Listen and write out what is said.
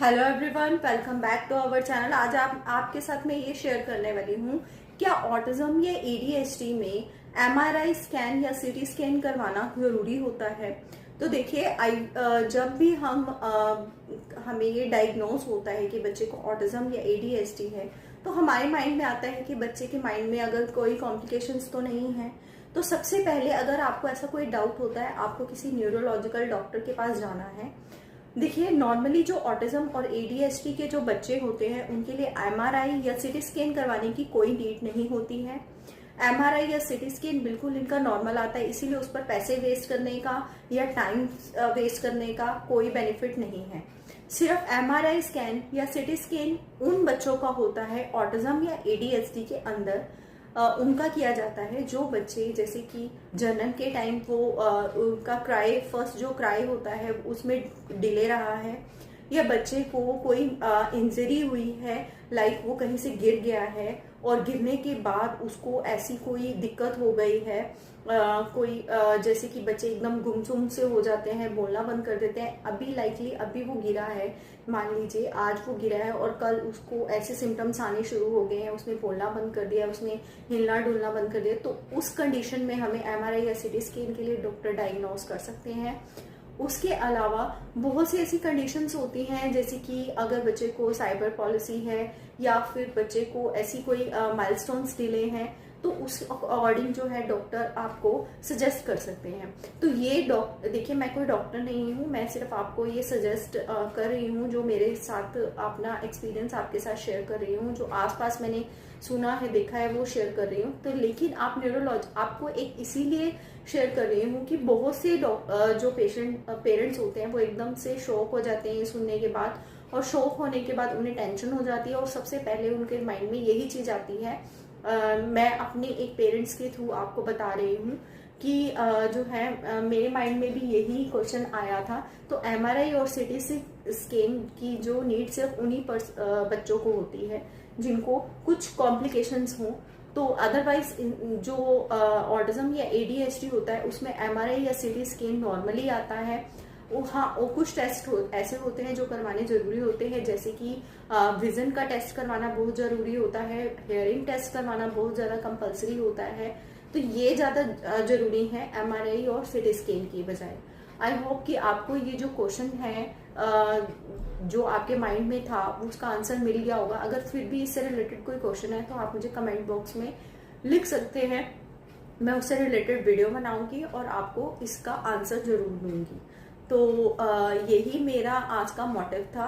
Hello everyone, welcome back to our channel. आज आपके साथ मैं ये शेयर करने वाली हूँ, क्या ऑटिज्म या एडीएचडी में एमआरआई स्कैन या सीटी स्कैन करवाना जरूरी होता है। तो देखिए, जब भी हमें ये डायग्नोज होता है कि बच्चे को ऑटिज्म या एडीएचडी है, तो हमारे माइंड में आता है कि बच्चे के माइंड में अगर कोई कॉम्प्लिकेशंस तो नहीं है। तो सबसे पहले अगर आपको ऐसा कोई डाउट होता है, आपको किसी न्यूरोलॉजिकल डॉक्टर के पास जाना है। देखिए, नॉर्मली जो ऑटिज्म और एडीएचडी के जो बच्चे होते हैं उनके लिए एमआरआई या सीटी स्कैन करवाने की कोई नीड नहीं होती है। एमआरआई या सीटी स्कैन बिल्कुल इनका नॉर्मल आता है, इसीलिए उस पर पैसे वेस्ट करने का या टाइम वेस्ट करने का कोई बेनिफिट नहीं है। सिर्फ एमआरआई स्कैन या सीटी स्कैन उन बच्चों का होता है ऑटिज्म या एडीएचडी के अंदर, उनका किया जाता है जो बच्चे जैसे कि जन्म के टाइम वो उनका फर्स्ट जो क्राई होता है उसमें डिले रहा है, या बच्चे को कोई इंजरी हुई है, लाइक वो कहीं से गिर गया है और गिरने के बाद उसको ऐसी कोई दिक्कत हो गई है, जैसे कि बच्चे एकदम गुमसुम से हो जाते हैं, बोलना बंद कर देते हैं। अभी वो गिरा है, मान लीजिए आज वो गिरा है और कल उसको ऐसे सिम्टम्स आने शुरू हो गए हैं, उसने बोलना बंद कर दिया, उसने हिलना डुलना बंद कर दिया, तो उस कंडीशन में हमें एमआरआई या सीटी स्कैन के लिए डॉक्टर डायग्नोज कर सकते हैं। उसके अलावा बहुत सी ऐसी कंडीशंस होती हैं, जैसे कि अगर बच्चे को साइबर पॉलिसी है या फिर बच्चे को ऐसी कोई माइलस्टोन्स डिले हैं, तो उस अकॉर्डिंग जो है डॉक्टर आपको सजेस्ट कर सकते हैं। तो ये देखिए, मैं कोई डॉक्टर नहीं हूँ, मैं सिर्फ आपको ये सजेस्ट कर रही हूँ, जो मेरे साथ अपना एक्सपीरियंस आपके साथ शेयर कर रही हूँ, जो आसपास मैंने सुना है देखा है वो शेयर कर रही हूँ। तो लेकिन आपको एक इसीलिए शेयर कर रही हूँ कि बहुत से जो पेरेंट्स होते हैं वो एकदम से शॉक हो जाते हैं सुनने के बाद, और शॉक होने के बाद उन्हें टेंशन हो जाती है और सबसे पहले उनके माइंड में यही चीज आती है। मैं अपने एक पेरेंट्स के थ्रू आपको बता रही हूँ कि जो है मेरे माइंड में भी यही क्वेश्चन आया था। तो एमआरआई और सीटी स्कैन की जो नीड सिर्फ उन्हीं बच्चों को होती है जिनको कुछ कॉम्प्लिकेशंस हों। तो अदरवाइज जो ऑटिज्म या एडीएचडी होता है उसमें एमआरआई या सीटी स्कैन नॉर्मली आता है। वो कुछ टेस्ट ऐसे होते हैं जो करवाने जरूरी होते हैं, जैसे कि विजन का टेस्ट करवाना बहुत जरूरी होता है, हेयरिंग टेस्ट करवाना बहुत ज्यादा कंपलसरी होता है। तो ये ज्यादा जरूरी है एमआरआई और सीटी स्कैन की बजाय। आई होप कि आपको ये जो क्वेश्चन है जो आपके माइंड में था उसका आंसर मिल गया होगा। अगर फिर भी इससे रिलेटेड कोई क्वेश्चन है तो आप मुझे कमेंट बॉक्स में लिख सकते हैं, मैं उससे रिलेटेड वीडियो बनाऊंगी और आपको इसका आंसर जरूर दूंगी। तो यही मेरा आज का मोटिव था